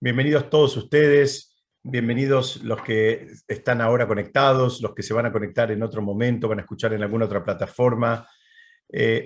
Bienvenidos todos ustedes, bienvenidos los que están ahora conectados, los que se van a conectar en otro momento, van a escuchar en alguna otra plataforma.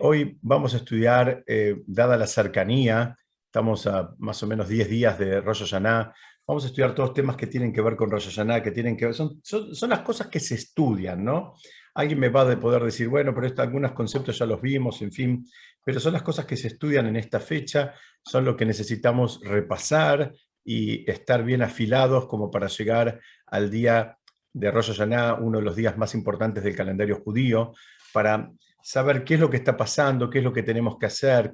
Hoy vamos a estudiar, dada la cercanía, estamos a más o menos 10 días de Rosh Hashanah, vamos a estudiar todos temas que tienen que ver con Rosh Hashanah, que tienen que ver, son las cosas que se estudian, ¿no? Alguien me va a poder decir, bueno, pero algunos conceptos ya los vimos, en fin, pero son las cosas que se estudian en esta fecha, son lo que necesitamos repasar y estar bien afilados como para llegar al día de Rosh Hashanah, uno de los días más importantes del calendario judío, para saber qué es lo que está pasando, qué es lo que tenemos que hacer,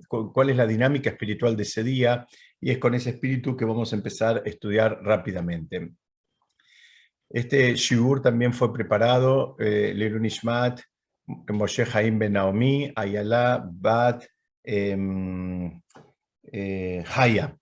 cuál es la dinámica espiritual de ese día, y es con ese espíritu que vamos a empezar a estudiar rápidamente. Este shiur también fue preparado, Leilu Nishmat, Moshe Haim Ben Naomi, Ayala Bat Haya,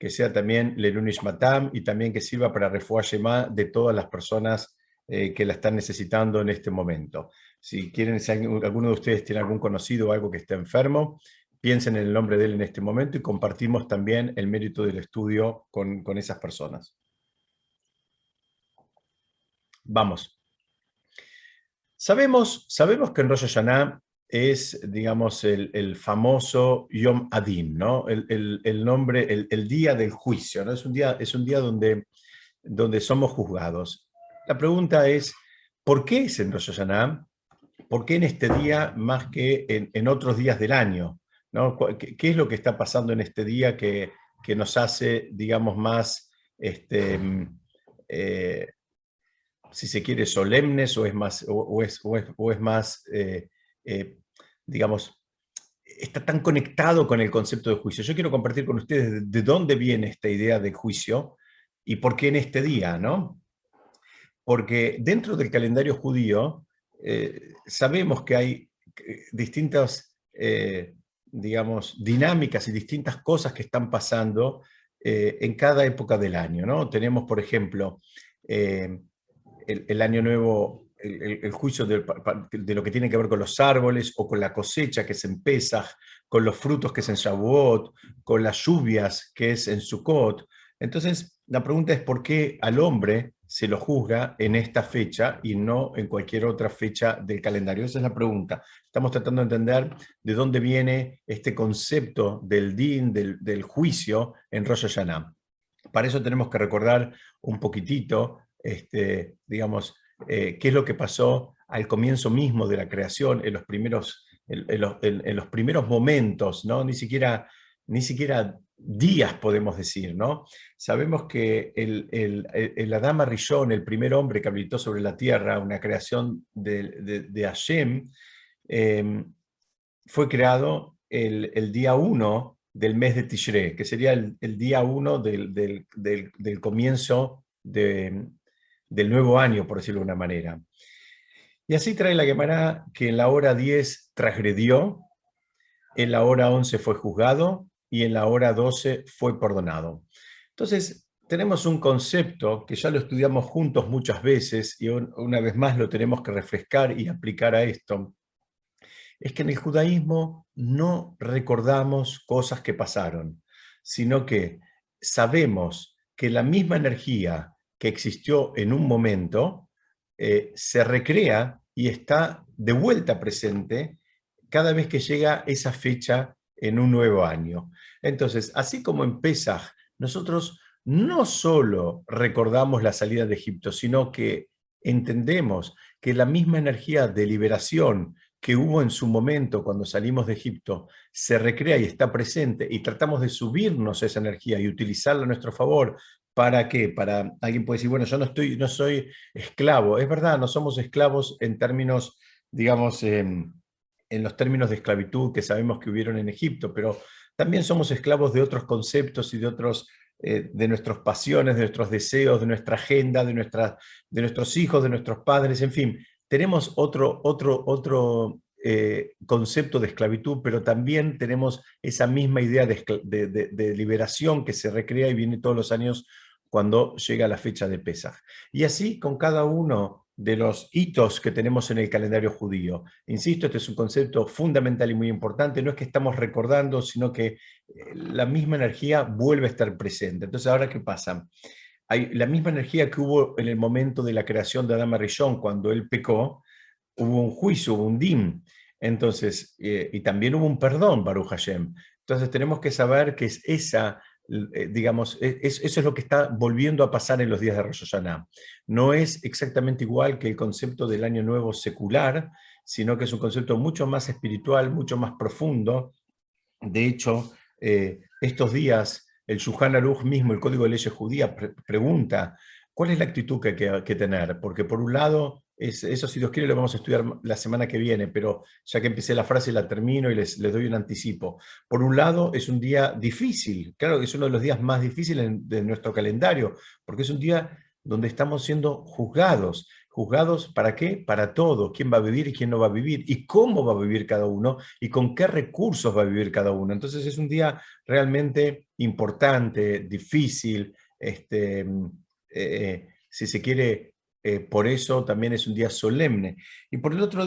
que sea también Leilu Nishmatam y también que sirva para Refuah Shema de todas las personas que la están necesitando en este momento. Si quieren, si alguno de ustedes tiene algún conocido o algo que esté enfermo, piensen en el nombre de él en este momento y compartimos también el mérito del estudio con esas personas. Vamos. Sabemos que en Rosh Hashanah es, digamos, el famoso Yom Adin, ¿no? El nombre, el día del juicio, ¿no? Es un día donde somos juzgados. La pregunta es, ¿por qué es en Rosh Hashanah? ¿Por qué en este día más que en otros días del año? ¿No? ¿Qué es lo que está pasando en este día que nos hace, digamos, más, eh, si se quiere, solemnes o es más, o es más digamos, está tan conectado con el concepto de juicio? Yo quiero compartir con ustedes de dónde viene esta idea de juicio y por qué en este día, ¿no? Porque dentro del calendario judío sabemos que hay distintas, digamos, dinámicas y distintas cosas que están pasando en cada época del año, ¿no? Tenemos, por ejemplo, el año nuevo, el juicio de lo que tiene que ver con los árboles o con la cosecha que es en Pesaj, con los frutos que es en Shavuot, con las lluvias que es en Sukkot. Entonces, la pregunta es por qué al hombre se lo juzga en esta fecha y no en cualquier otra fecha del calendario. Esa es la pregunta. Estamos tratando de entender de dónde viene este concepto del din, del juicio en Rosh Hashanah. Para eso tenemos que recordar un poquitito, digamos, qué es lo que pasó al comienzo mismo de la creación, en los primeros momentos, ¿no? Ni siquiera días podemos decir, ¿no? Sabemos que el Adán Rishon, el primer hombre que habitó sobre la tierra, una creación de Hashem, fue creado el día 1 del mes de Tishrei, que sería el día 1 del comienzo del nuevo año, por decirlo de una manera. Y así trae la Gemara que en la hora 10 transgredió, en la hora 11 fue juzgado y en la hora 12 fue perdonado. Entonces, tenemos un concepto que ya lo estudiamos juntos muchas veces y una vez más lo tenemos que refrescar y aplicar a esto. Es que en el judaísmo no recordamos cosas que pasaron, sino que sabemos que la misma energía que existió en un momento se recrea y está de vuelta presente cada vez que llega esa fecha en un nuevo año. Entonces, así como en Pesaj, nosotros no solo recordamos la salida de Egipto, sino que entendemos que la misma energía de liberación que hubo en su momento cuando salimos de Egipto se recrea y está presente, y tratamos de subirnos esa energía y utilizarla a nuestro favor. ¿Para qué? Para alguien puede decir, bueno, yo no soy esclavo. Es verdad, no somos esclavos en términos, digamos, en los términos de esclavitud que sabemos que hubieron en Egipto, pero también somos esclavos de otros conceptos y de nuestras pasiones, de nuestros deseos, de nuestra agenda, de nuestros hijos, de nuestros padres, en fin. Tenemos otro concepto de esclavitud, pero también tenemos esa misma idea de liberación que se recrea y viene todos los años cuando llega la fecha de Pesaj. Y así con cada uno de los hitos que tenemos en el calendario judío. Insisto, este es un concepto fundamental y muy importante. No es que estamos recordando, sino que la misma energía vuelve a estar presente. Entonces, ¿ahora qué pasa? Hay la misma energía que hubo en el momento de la creación de Adán Rishon, cuando él pecó, hubo un juicio, hubo un din. Entonces, y también hubo un perdón, Baruch Hashem. Entonces tenemos que saber que es esa, digamos, eso es lo que está volviendo a pasar en los días de Rosh Hashanah. No es exactamente igual que el concepto del Año Nuevo secular, sino que es un concepto mucho más espiritual, mucho más profundo. De hecho, estos días el Shulchan Aruch mismo, el Código de Leyes Judía, pregunta cuál es la actitud que hay que tener, porque por un lado, eso si Dios quiere lo vamos a estudiar la semana que viene, pero ya que empecé la frase la termino y les doy un anticipo. Por un lado, es un día difícil, claro que es uno de los días más difíciles de nuestro calendario, porque es un día donde estamos siendo juzgados. ¿Juzgados para qué? Para todo. ¿Quién va a vivir y quién no va a vivir? ¿Y cómo va a vivir cada uno? ¿Y con qué recursos va a vivir cada uno? Entonces es un día realmente importante, difícil, si se quiere, por eso también es un día solemne. Y por el otro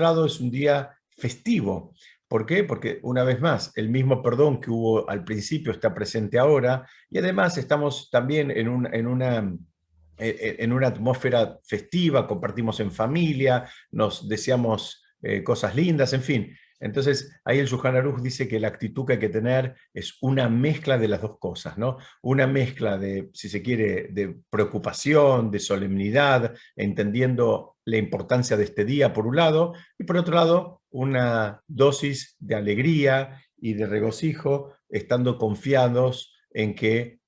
lado es un día festivo. ¿Por qué? Porque una vez más, el mismo perdón que hubo al principio está presente ahora y además estamos también en una atmósfera festiva, compartimos en familia, nos deseamos cosas lindas, en fin. Entonces, ahí el Shulchan Aruch dice que la actitud que hay que tener es una mezcla de las dos cosas, ¿no? Una mezcla de, si se quiere, de preocupación, de solemnidad, entendiendo la importancia de este día por un lado, y por otro lado, una dosis de alegría y de regocijo, estando confiados en que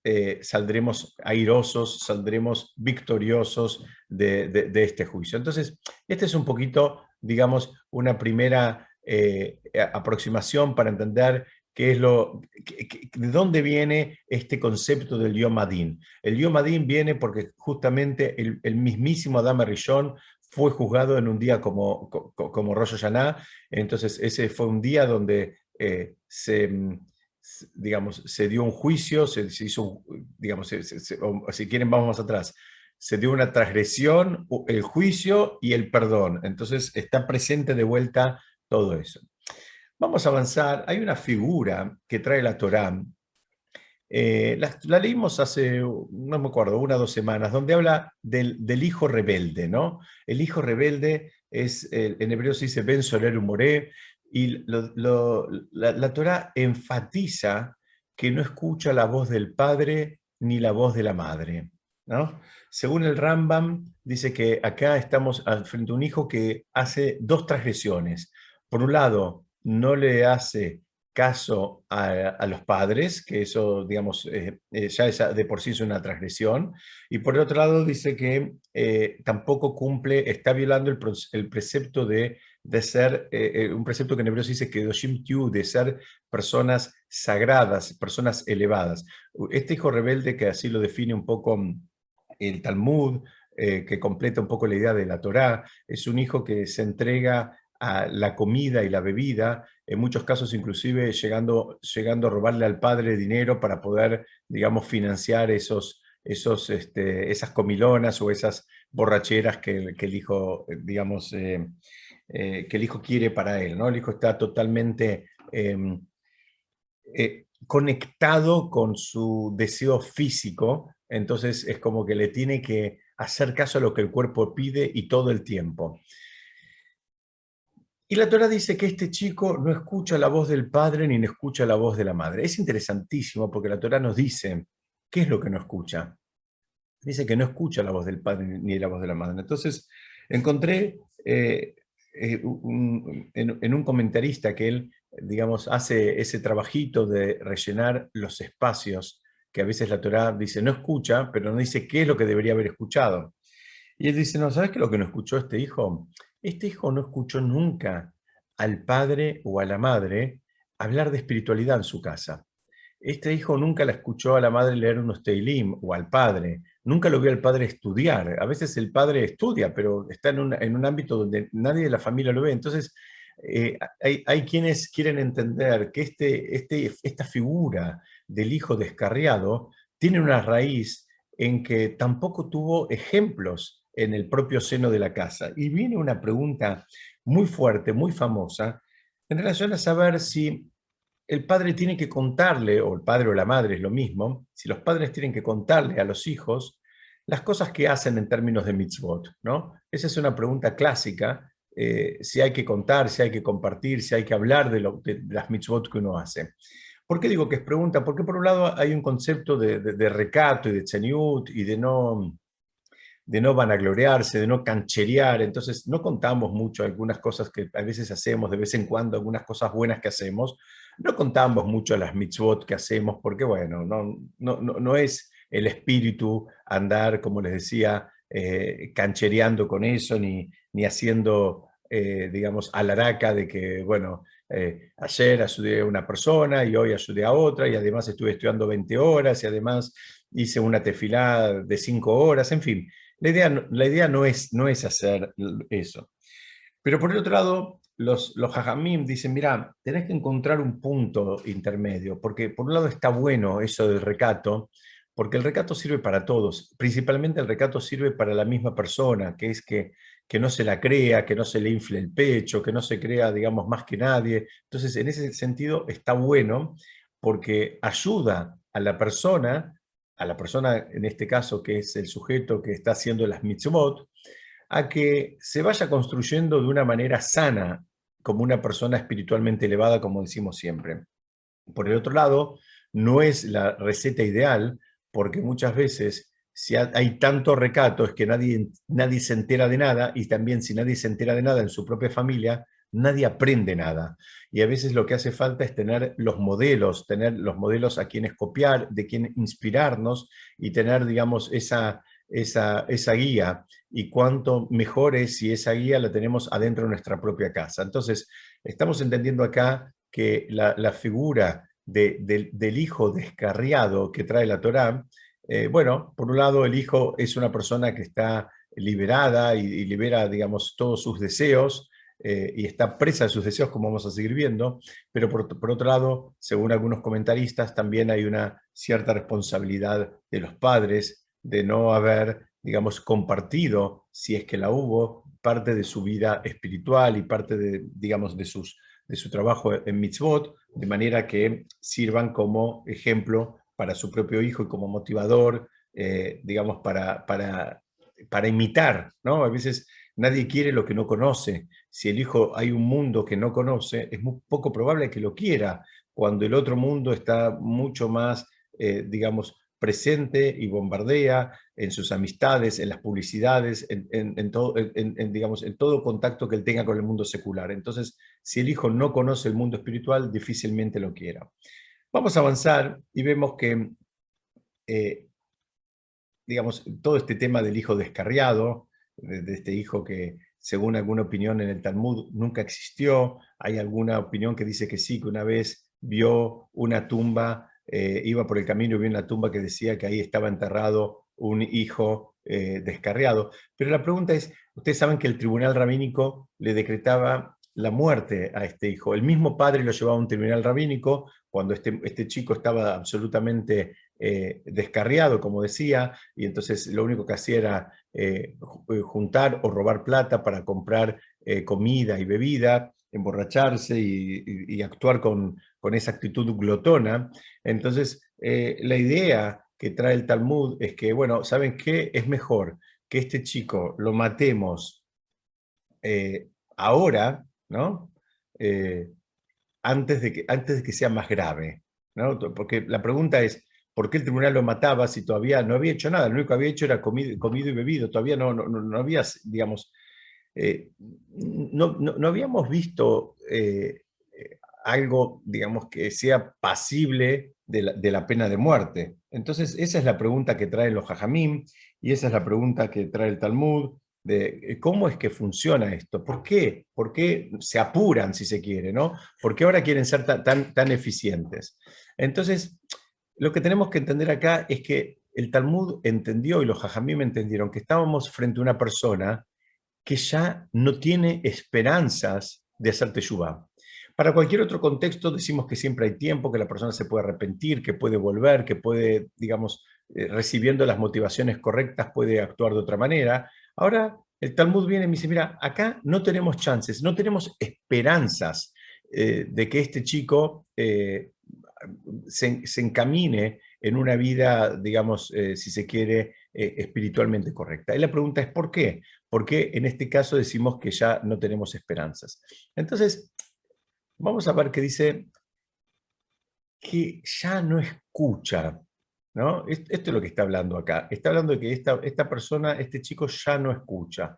saldremos airosos, saldremos victoriosos de este juicio. Entonces, este es un poquito, digamos, una primera aproximación para entender qué es de dónde viene este concepto del Yom Adin. El Yom Adin viene porque justamente el mismísimo Adam Rishon fue juzgado en un día como Rosh Hashanah, entonces ese fue un día donde digamos, se dio un juicio, se hizo, digamos, o si quieren vamos más atrás, se dio una transgresión, el juicio y el perdón. Entonces está presente de vuelta todo eso. Vamos a avanzar. Hay una figura que trae la Torá. La leímos hace, no me acuerdo, 1 o 2 semanas, donde habla del hijo rebelde, ¿no? El hijo rebelde es, en hebreo se dice Ben Soler Humoré, y la Torá enfatiza que no escucha la voz del padre ni la voz de la madre, ¿no? Según el Rambam, dice que acá estamos frente a un hijo que hace dos transgresiones. Por un lado, no le hace caso a los padres, que eso, digamos, ya de por sí es una transgresión, y por el otro lado dice que tampoco cumple, está violando el precepto de ser, un precepto que en hebreo se dice que de ser personas sagradas, personas elevadas. Este hijo rebelde, que así lo define un poco el Talmud, que completa un poco la idea de la Torá, es un hijo que se entrega a la comida y la bebida, en muchos casos inclusive llegando a robarle al padre dinero para poder, digamos, financiar esas comilonas o esas borracheras que el hijo, digamos, que el hijo quiere para él, ¿no? El hijo está totalmente conectado con su deseo físico, entonces es como que le tiene que hacer caso a lo que el cuerpo pide y todo el tiempo. Y la Torá dice que este chico no escucha la voz del padre ni escucha la voz de la madre. Es interesantísimo porque la Torá nos dice qué es lo que no escucha. Dice que no escucha la voz del padre ni la voz de la madre. Entonces encontré en un comentarista que él, digamos, hace ese trabajito de rellenar los espacios que a veces la Torá dice no escucha, pero no dice qué es lo que debería haber escuchado. Y él dice, no, ¿sabes qué es lo que no escuchó este hijo? Este hijo no escuchó nunca al padre o a la madre hablar de espiritualidad en su casa. Este hijo nunca la escuchó a la madre leer unos Teilim o al padre. Nunca lo vio al padre estudiar. A veces el padre estudia, pero está en un ámbito donde nadie de la familia lo ve. Entonces, hay quienes quieren entender que esta figura del hijo descarriado tiene una raíz en que tampoco tuvo ejemplos en el propio seno de la casa. Y viene una pregunta muy fuerte, muy famosa, en relación a saber si el padre tiene que contarle, o el padre o la madre es lo mismo, si los padres tienen que contarle a los hijos las cosas que hacen en términos de mitzvot, ¿no? Esa es una pregunta clásica, si hay que contar, si hay que compartir, si hay que hablar de las mitzvot que uno hace. ¿Por qué digo que es pregunta? Porque por un lado hay un concepto de recato y de tzeniut y de no vanagloriarse, de no cancherear, entonces no contamos mucho algunas cosas que a veces hacemos, de vez en cuando algunas cosas buenas que hacemos, no contamos mucho las mitzvot que hacemos, porque bueno, no es el espíritu andar, como les decía, canchereando con eso, ni haciendo, digamos, alaraca de que, bueno, ayer ayudé a una persona y hoy ayudé a otra y además estuve estudiando 20 horas y además hice una tefilá de 5 horas, en fin. La idea no es hacer eso. Pero por el otro lado, los jajamim dicen, mira, tenés que encontrar un punto intermedio, porque por un lado está bueno eso del recato, porque el recato sirve para todos, principalmente el recato sirve para la misma persona, que es que no se la crea, que no se le infle el pecho, que no se crea, digamos, más que nadie. Entonces, en ese sentido está bueno porque ayuda a la persona en este caso que es el sujeto que está haciendo las mitzvot, a que se vaya construyendo de una manera sana, como una persona espiritualmente elevada, como decimos siempre. Por el otro lado, no es la receta ideal, porque muchas veces si hay tanto recato es que nadie se entera de nada, y también si nadie se entera de nada en su propia familia, nadie aprende nada. Y a veces lo que hace falta es tener los modelos a quienes copiar, de quien inspirarnos y tener, digamos, esa guía. Y cuánto mejor es si esa guía la tenemos adentro de nuestra propia casa. Entonces, estamos entendiendo acá que la figura del hijo descarriado que trae la Torá, bueno, por un lado el hijo es una persona que está liberada y libera, digamos, todos sus deseos, y está presa de sus deseos, como vamos a seguir viendo, pero por otro lado, según algunos comentaristas, también hay una cierta responsabilidad de los padres de no haber, digamos, compartido, si es que la hubo, parte de su vida espiritual y parte de, digamos, de su trabajo en mitzvot, de manera que sirvan como ejemplo para su propio hijo y como motivador, digamos, para imitar, ¿no? A veces nadie quiere lo que no conoce. Si el hijo hay un mundo que no conoce, es muy poco probable que lo quiera, cuando el otro mundo está mucho más, digamos, presente y bombardea en sus amistades, en las publicidades, digamos, en todo contacto que él tenga con el mundo secular. Entonces, si el hijo no conoce el mundo espiritual, difícilmente lo quiera. Vamos a avanzar y vemos que, eh, digamos, todo este tema del hijo descarriado, de este hijo que, según alguna opinión en el Talmud, nunca existió. Hay alguna opinión que dice que sí, que una vez vio una tumba, iba por el camino y vio una tumba que decía que ahí estaba enterrado un hijo descarriado. Pero la pregunta es, ustedes saben que el tribunal rabínico le decretaba la muerte a este hijo. El mismo padre lo llevaba a un tribunal rabínico cuando este chico estaba absolutamente descarriado, como decía, y entonces lo único que hacía era juntar o robar plata para comprar comida y bebida, emborracharse y actuar con esa actitud glotona. Entonces, la idea que trae el Talmud es que, bueno, ¿saben qué? Es mejor que este chico lo matemos ahora, ¿no? Eh, antes de que sea más grave, ¿no? Porque la pregunta es, ¿por qué el tribunal lo mataba si todavía no había hecho nada? Lo único que había hecho era comido y bebido, todavía no había, digamos, no habíamos visto algo, digamos, que sea pasible de la pena de muerte. Entonces, esa es la pregunta que traen los jajamim y esa es la pregunta que trae el Talmud de cómo es que funciona esto, por qué se apuran, si se quiere, ¿no? ¿Por qué ahora quieren ser tan eficientes? Entonces, lo que tenemos que entender acá es que el Talmud entendió y los jajamim entendieron que estábamos frente a una persona que ya no tiene esperanzas de hacer teshuvá. Para cualquier otro contexto decimos que siempre hay tiempo, que la persona se puede arrepentir, que puede volver, que puede, digamos, recibiendo las motivaciones correctas, puede actuar de otra manera. Ahora el Talmud viene y me dice, mira, acá no tenemos chances, no tenemos esperanzas de que este chico se encamine en una vida, digamos, si se quiere, espiritualmente correcta. Y la pregunta es, ¿por qué? ¿Por qué en este caso decimos que ya no tenemos esperanzas? Entonces, vamos a ver qué dice que ya no escucha, ¿no? Esto es lo que está hablando acá. Está hablando de que esta persona, este chico ya no escucha.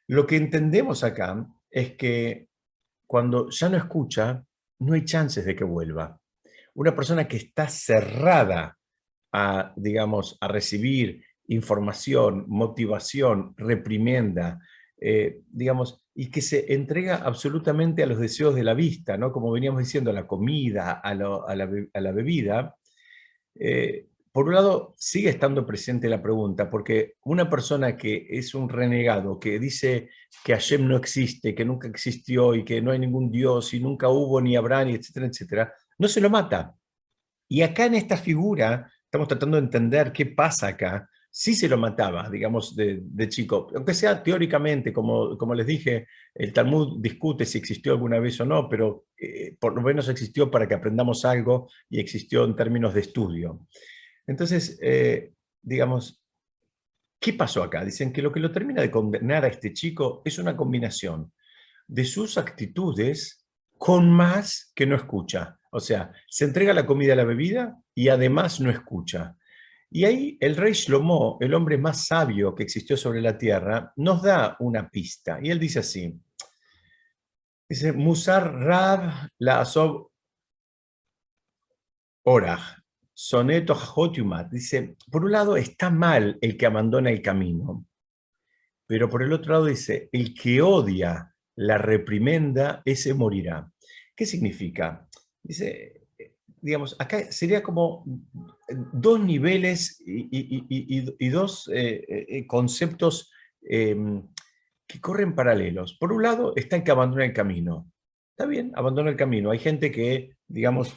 Lo que entendemos acá es que cuando ya no escucha, no hay chances de que vuelva. Una persona que está cerrada a, digamos, a recibir información, motivación, reprimenda, digamos, y que se entrega absolutamente a los deseos de la vista, ¿no? Como veníamos diciendo, a la comida, a la bebida. Por un lado, sigue estando presente la pregunta, porque una persona que es un renegado, que dice que Hashem no existe, que nunca existió y que no hay ningún Dios y nunca hubo ni habrá, ni etcétera, etcétera, no se lo mata. Y acá en esta figura, estamos tratando de entender qué pasa acá. Sí se lo mataba, digamos, de chico, aunque sea teóricamente, como les dije, el Talmud discute si existió alguna vez o no, pero por lo menos existió para que aprendamos algo y existió en términos de estudio. Entonces, digamos, ¿qué pasó acá? Dicen que lo termina de condenar a este chico es una combinación de sus actitudes con más que no escucha. O sea, se entrega la comida y la bebida y además no escucha. Y ahí el rey Shlomo, el hombre más sabio que existió sobre la tierra, nos da una pista. Y él dice así, dice, Musar Rab la Asob Orah, Soneto Jotiumat. Dice, por un lado está mal el que abandona el camino, pero por el otro lado dice, el que odia la reprimenda, ese morirá. ¿Qué significa? Dice, digamos, acá sería como dos niveles y dos conceptos que corren paralelos. Por un lado está el que abandona el camino. Está bien, abandona el camino. Hay gente que, digamos,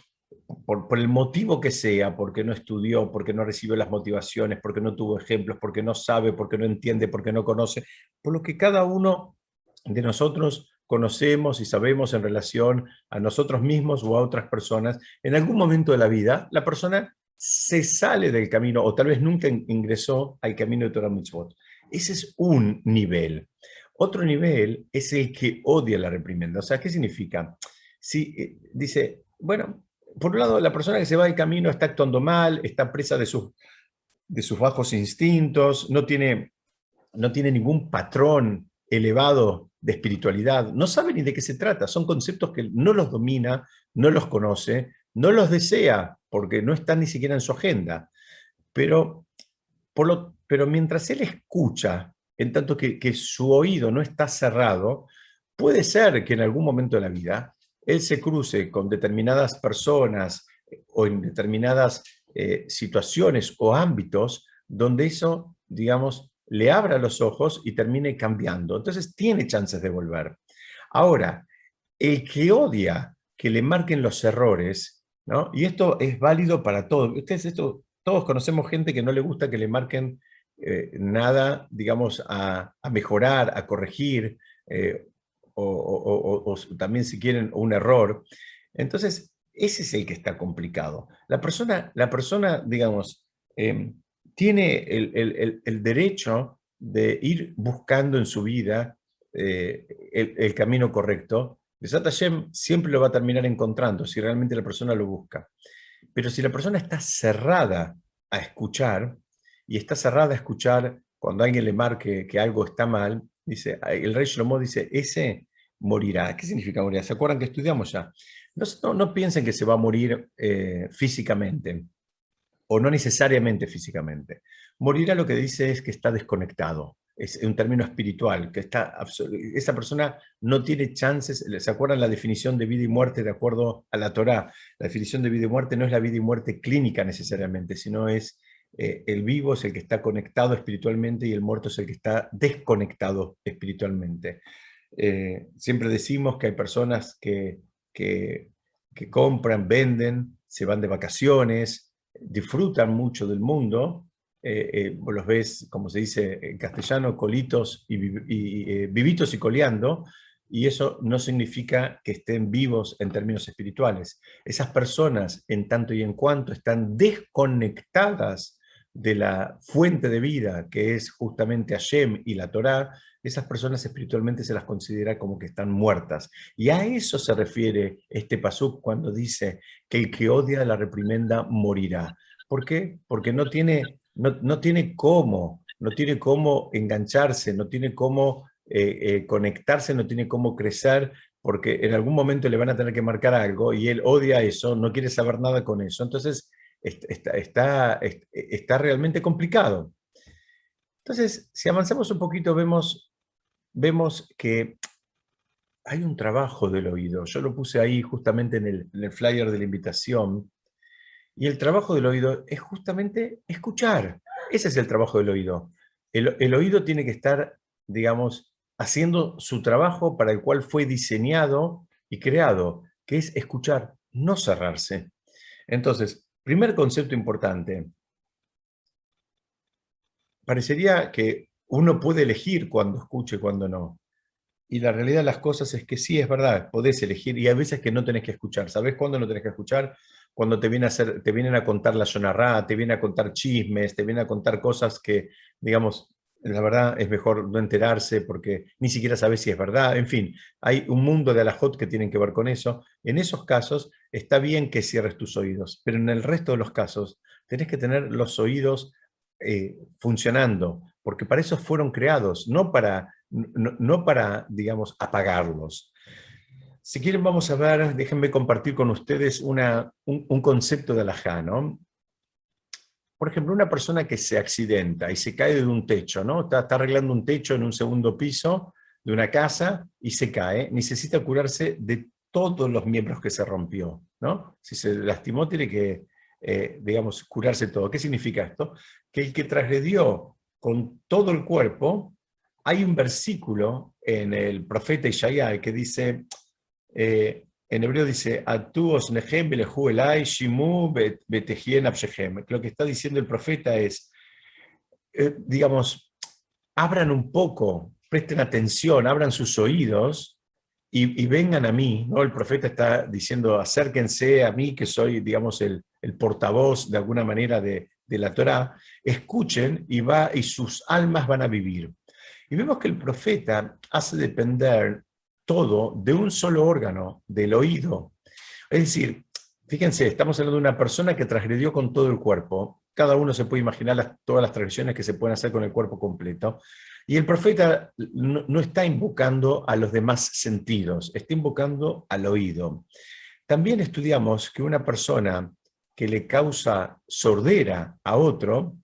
por el motivo que sea, porque no estudió, porque no recibió las motivaciones, porque no tuvo ejemplos, porque no sabe, porque no entiende, porque no conoce, por lo que cada uno de nosotros conocemos y sabemos en relación a nosotros mismos o a otras personas, en algún momento de la vida, la persona se sale del camino o tal vez nunca ingresó al camino de Torah Mitzvot. Ese es un nivel. Otro nivel es el que odia la reprimenda. O sea, ¿qué significa? Si dice, bueno, por un lado, la persona que se va del camino está actuando mal, está presa de sus bajos instintos, no tiene ningún patrón elevado de espiritualidad, no sabe ni de qué se trata, son conceptos que no los domina, no los conoce, no los desea, porque no están ni siquiera en su agenda. Pero, pero mientras él escucha, en tanto que su oído no está cerrado, puede ser que en algún momento de la vida él se cruce con determinadas personas o en determinadas situaciones o ámbitos donde eso, digamos, le abra los ojos y termine cambiando. Entonces tiene chances de volver. Ahora, el que odia que le marquen los errores, ¿no? Y esto es válido para todos. Todos conocemos gente que no le gusta que le marquen nada, digamos, a mejorar, a corregir, o también si quieren un error. Entonces, ese es el que está complicado. La persona digamos, tiene el derecho de ir buscando en su vida el camino correcto. Besat Hashem siempre lo va a terminar encontrando si realmente la persona lo busca. Pero si la persona está cerrada a escuchar, y está cerrada a escuchar cuando alguien le marque que algo está mal, dice, el rey Shlomo dice, ese morirá. ¿Qué significa morir? ¿Se acuerdan que estudiamos ya? No piensen que se va a morir físicamente, o no necesariamente físicamente. Morirá lo que dice es que está desconectado. Es un término espiritual, que esa persona no tiene chances. ¿Se acuerdan la definición de vida y muerte de acuerdo a la Torá? La definición de vida y muerte no es la vida y muerte clínica necesariamente, sino es el vivo es el que está conectado espiritualmente y el muerto es el que está desconectado espiritualmente. Siempre decimos que hay personas que compran, venden, se van de vacaciones, disfrutan mucho del mundo, vos los ves, como se dice en castellano, colitos vivitos y coleando, y eso no significa que estén vivos en términos espirituales. Esas personas, en tanto y en cuanto están desconectadas de la fuente de vida, que es justamente Hashem y la Torá, esas personas espiritualmente se las considera como que están muertas. Y a eso se refiere este pasuk cuando dice que el que odia la reprimenda morirá. ¿Por qué? Porque no tiene cómo engancharse, no tiene cómo conectarse, no tiene cómo crecer, porque en algún momento le van a tener que marcar algo y él odia eso, no quiere saber nada con eso. Entonces está realmente complicado. Entonces, si avanzamos un poquito, vemos que hay un trabajo del oído. Yo lo puse ahí justamente en el flyer de la invitación. Y el trabajo del oído es justamente escuchar. Ese es el trabajo del oído. El oído tiene que estar, digamos, haciendo su trabajo para el cual fue diseñado y creado, que es escuchar, no cerrarse. Entonces, primer concepto importante. Parecería que uno puede elegir cuándo escuche y cuándo no. Y la realidad de las cosas es que sí, es verdad, podés elegir y hay veces que no tenés que escuchar. ¿Sabés cuándo no tenés que escuchar? Cuando te vienen a contar la yonarrá, te vienen a contar chismes, te vienen a contar cosas que, digamos, la verdad es mejor no enterarse porque ni siquiera sabés si es verdad. En fin, hay un mundo de alajot que tienen que ver con eso. En esos casos está bien que cierres tus oídos, pero en el resto de los casos tenés que tener los oídos funcionando, porque para eso fueron creados, no para, digamos, apagarlos. Si quieren, vamos a ver, déjenme compartir con ustedes un concepto de alajá, ¿no? Por ejemplo, una persona que se accidenta y se cae de un techo, ¿no? Está arreglando un techo en un segundo piso de una casa y se cae, necesita curarse de todos los miembros que se rompió, ¿no? Si se lastimó, tiene que, digamos, curarse todo. ¿Qué significa esto? Que el que transgredió con todo el cuerpo, hay un versículo en el profeta Isaías que dice, en hebreo dice, Atu osnehem belehu elai shimu betejien abshehem. Lo que está diciendo el profeta es, digamos, abran un poco, presten atención, abran sus oídos y vengan a mí, ¿no? El profeta está diciendo, acérquense a mí, que soy, digamos, el portavoz de alguna manera de la Torá, escuchen y sus almas van a vivir. Y vemos que el profeta hace depender todo de un solo órgano, del oído. Es decir, fíjense, estamos hablando de una persona que transgredió con todo el cuerpo. Cada uno se puede imaginar todas las transgresiones que se pueden hacer con el cuerpo completo. Y el profeta no está invocando a los demás sentidos, está invocando al oído. También estudiamos que una persona que le causa sordera a otro,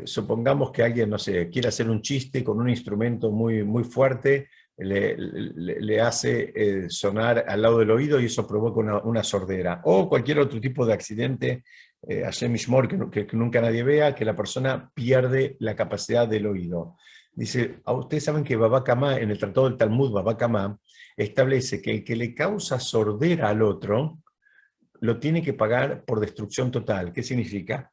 supongamos que alguien, no sé, quiere hacer un chiste con un instrumento muy, muy fuerte, le hace sonar al lado del oído y eso provoca una sordera. O cualquier otro tipo de accidente, Hashem Yishmor, que nunca nadie vea, que la persona pierde la capacidad del oído. Dice, ustedes saben que Baba Kama, en el Tratado del Talmud, Baba Kama establece que el que le causa sordera al otro, lo tiene que pagar por destrucción total. ¿Qué significa?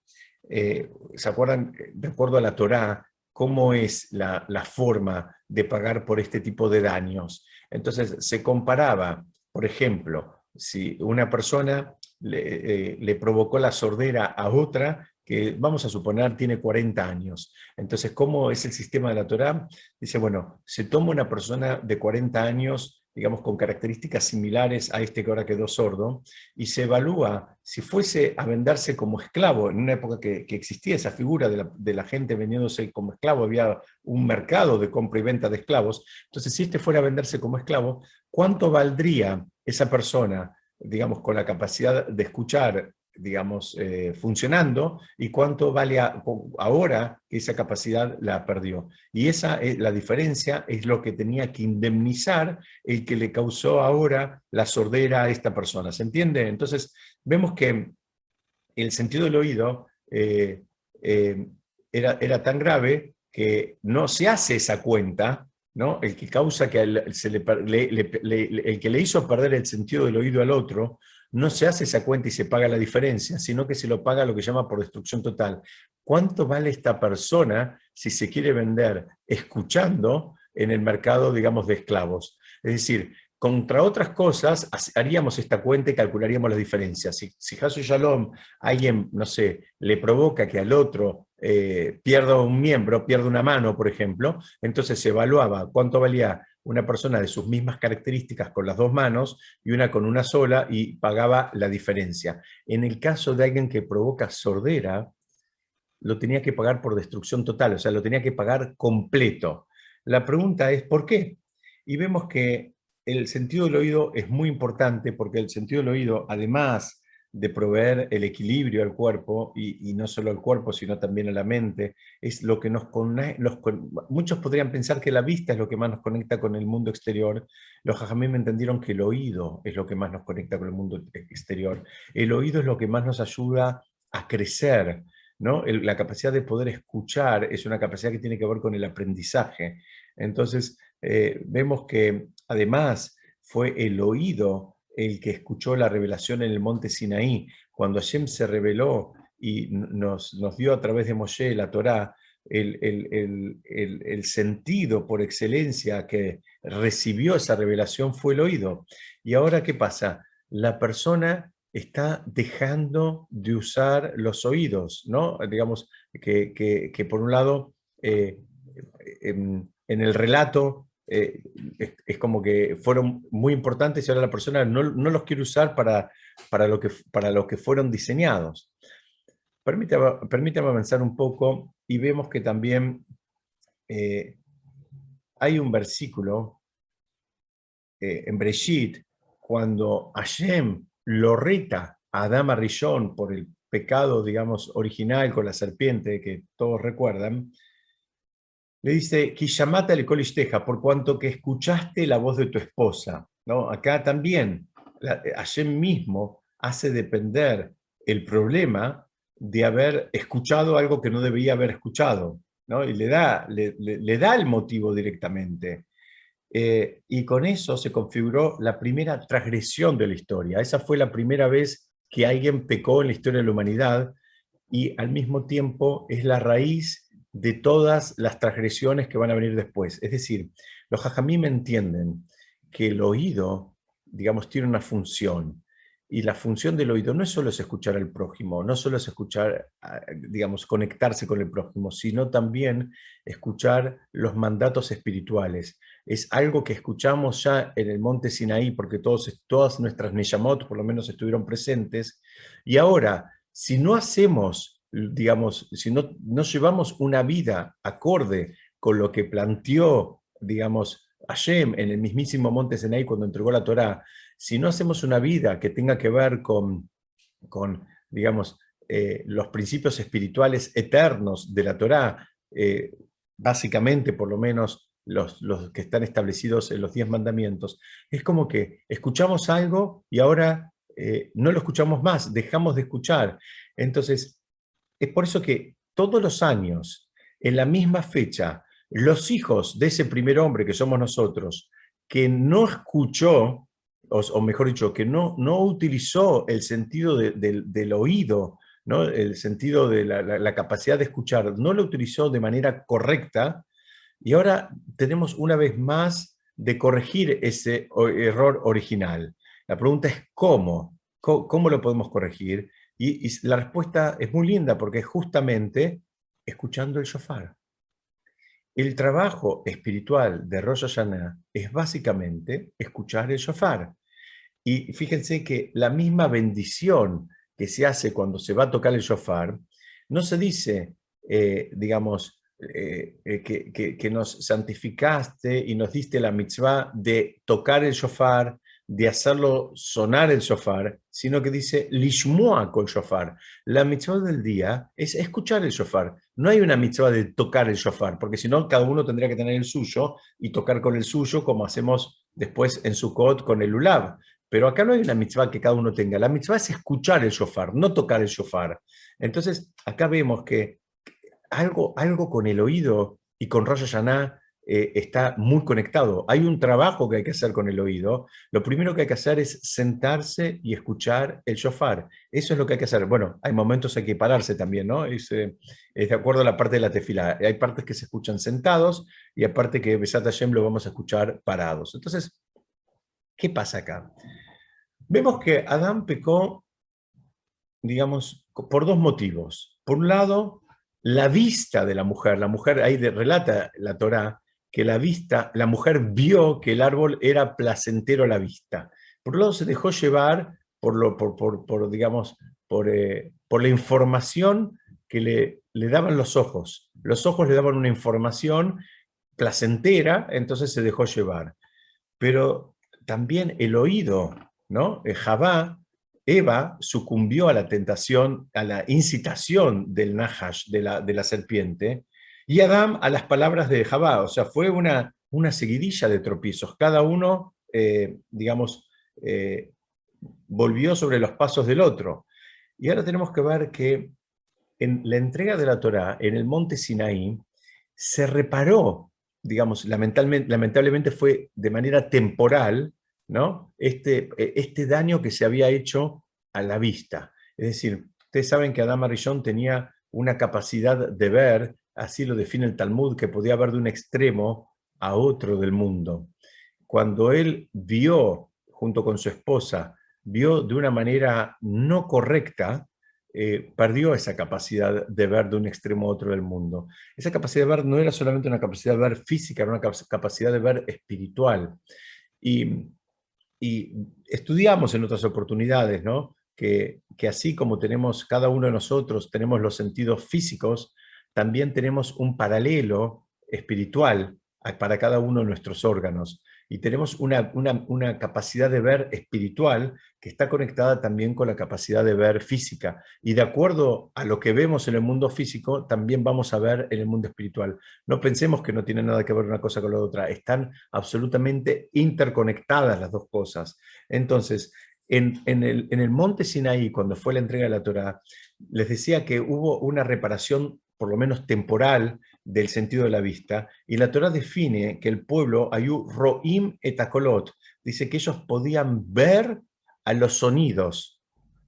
¿Se acuerdan, de acuerdo a la Torá, cómo es la forma de pagar por este tipo de daños? Entonces, se comparaba, por ejemplo, si una persona le provocó la sordera a otra, que vamos a suponer tiene 40 años. Entonces, ¿cómo es el sistema de la Torá? Dice, bueno, se toma una persona de 40 años, digamos, con características similares a este que ahora quedó sordo, y se evalúa si fuese a venderse como esclavo, en una época que existía esa figura de la gente vendiéndose como esclavo, había un mercado de compra y venta de esclavos. Entonces, si este fuera a venderse como esclavo, ¿cuánto valdría esa persona, digamos, con la capacidad de escuchar, digamos, funcionando, y cuánto vale ahora que esa capacidad la perdió? Y esa la diferencia es lo que tenía que indemnizar el que le causó ahora la sordera a esta persona. ¿Se entiende? Entonces, vemos que el sentido del oído era tan grave que no se hace esa cuenta, ¿no? El que causa que el que le hizo perder el sentido del oído al otro, no se hace esa cuenta y se paga la diferencia, sino que se lo paga lo que llama por destrucción total. ¿Cuánto vale esta persona si se quiere vender escuchando en el mercado, digamos, de esclavos? Es decir, contra otras cosas haríamos esta cuenta y calcularíamos las diferencias. Si Hasu Shalom, alguien, no sé, le provoca que al otro pierda un miembro, pierda una mano, por ejemplo, entonces se evaluaba cuánto valía una persona de sus mismas características con las dos manos y una con una sola y pagaba la diferencia. En el caso de alguien que provoca sordera, lo tenía que pagar por destrucción total, o sea, lo tenía que pagar completo. La pregunta es, ¿por qué? Y vemos que el sentido del oído es muy importante porque el sentido del oído, además de proveer el equilibrio al cuerpo, y no solo al cuerpo, sino también a la mente, es lo que muchos podrían pensar que la vista es lo que más nos conecta con el mundo exterior. Los jajamim entendieron que el oído es lo que más nos conecta con el mundo exterior. El oído es lo que más nos ayuda a crecer, ¿no? La capacidad de poder escuchar es una capacidad que tiene que ver con el aprendizaje. Entonces, vemos que además fue el oído el que escuchó la revelación en el monte Sinaí. Cuando Hashem se reveló y nos dio a través de Moshe la Torá, el sentido por excelencia que recibió esa revelación fue el oído. Y ahora, ¿qué pasa? La persona está dejando de usar los oídos, ¿no? Digamos que por un lado, en el relato es como que fueron muy importantes y ahora la persona no los quiere usar para lo que fueron diseñados. Permítame avanzar un poco y vemos que también hay un versículo en Breshit, cuando Hashem lo reta a Adán Arishon por el pecado, digamos, original con la serpiente que todos recuerdan, le dice, Kishamata el kolishdeja, por cuanto que escuchaste la voz de tu esposa, ¿no? Acá también Hashem mismo hace depender el problema de haber escuchado algo que no debería haber escuchado, ¿no? Y le da el motivo directamente. Y con eso se configuró la primera transgresión de la historia. Esa fue la primera vez que alguien pecó en la historia de la humanidad y al mismo tiempo es la raíz de todas las transgresiones que van a venir después. Es decir, los jajamim entienden que el oído, digamos, tiene una función. Y la función del oído no es solo es escuchar al prójimo, no solo es escuchar, digamos, conectarse con el prójimo, sino también escuchar los mandatos espirituales. Es algo que escuchamos ya en el monte Sinaí, porque todas nuestras Neyamot por lo menos estuvieron presentes. Y ahora, si no hacemos, digamos, si no llevamos una vida acorde con lo que planteó, digamos, Hashem en el mismísimo monte Sinaí cuando entregó la Torá, si no hacemos una vida que tenga que ver con digamos, los principios espirituales eternos de la Torá, básicamente por lo menos los que están establecidos en los 10 mandamientos, es como que escuchamos algo y ahora no lo escuchamos más, dejamos de escuchar. Entonces, es por eso que todos los años, en la misma fecha, los hijos de ese primer hombre que somos nosotros, que no escuchó, o mejor dicho, que no utilizó el sentido del oído, ¿no? El sentido de la capacidad de escuchar, no lo utilizó de manera correcta, y ahora tenemos una vez más de corregir ese error original. La pregunta es ¿cómo? ¿Cómo lo podemos corregir? Y la respuesta es muy linda porque es justamente escuchando el shofar. El trabajo espiritual de Rosh Hashanah es básicamente escuchar el shofar. Y fíjense que la misma bendición que se hace cuando se va a tocar el shofar, no se dice, digamos, que nos santificaste y nos diste la mitzvah de tocar el shofar, de hacerlo sonar el shofar, sino que dice lishmoa kol shofar. La mitzvah del día es escuchar el shofar. No hay una mitzvah de tocar el shofar, porque si no, cada uno tendría que tener el suyo y tocar con el suyo, como hacemos después en Sukkot con el lulav. Pero acá no hay una mitzvah que cada uno tenga. La mitzvah es escuchar el shofar, no tocar el shofar. Entonces, acá vemos que algo con el oído y con Rosh Hashanah está muy conectado. Hay un trabajo que hay que hacer con el oído. Lo primero que hay que hacer es sentarse y escuchar el shofar. Eso es lo que hay que hacer. Bueno, hay momentos hay que pararse también, ¿no? Es de acuerdo a la parte de la tefilá. Hay partes que se escuchan sentados y hay partes que Besat Hashem lo vamos a escuchar parados. Entonces, ¿qué pasa acá? Vemos que Adán pecó, digamos, por dos motivos. Por un lado, la vista de la mujer ahí relata la Torá, que la mujer vio que el árbol era placentero a la vista. Por un lado se dejó llevar digamos, por la información que le daban los ojos. Los ojos le daban una información placentera, entonces se dejó llevar. Pero también el oído, ¿no? Javá, Eva sucumbió a la tentación, a la incitación del Nahash, de la serpiente, y Adán a las palabras de Javá. O sea, fue una seguidilla de tropiezos. Cada uno, digamos, eh, volvió sobre los pasos del otro. Y ahora tenemos que ver que en la entrega de la Torá, en el monte Sinaí, se reparó, digamos, lamentablemente fue de manera temporal, ¿no? Este daño que se había hecho a la vista. Es decir, ustedes saben que Adán Arishon tenía una capacidad de ver, así lo define el Talmud, que podía ver de un extremo a otro del mundo. Cuando él vio, junto con su esposa, vio de una manera no correcta, perdió esa capacidad de ver de un extremo a otro del mundo. Esa capacidad de ver no era solamente una capacidad de ver física, era una capacidad de ver espiritual. Y, y estudiamos en otras oportunidades, ¿no? Que así como tenemos cada uno de nosotros, tenemos los sentidos físicos, también tenemos un paralelo espiritual para cada uno de nuestros órganos. Y tenemos una capacidad de ver espiritual que está conectada también con la capacidad de ver física. Y de acuerdo a lo que vemos en el mundo físico, también vamos a ver en el mundo espiritual. No pensemos que no tiene nada que ver una cosa con la otra. Están absolutamente interconectadas las dos cosas. Entonces, en el monte Sinaí, cuando fue la entrega de la Torá, les decía que hubo una reparación, por lo menos temporal, del sentido de la vista, y la Torá define que el pueblo, ayu roim etakolot, dice que ellos podían ver a los sonidos,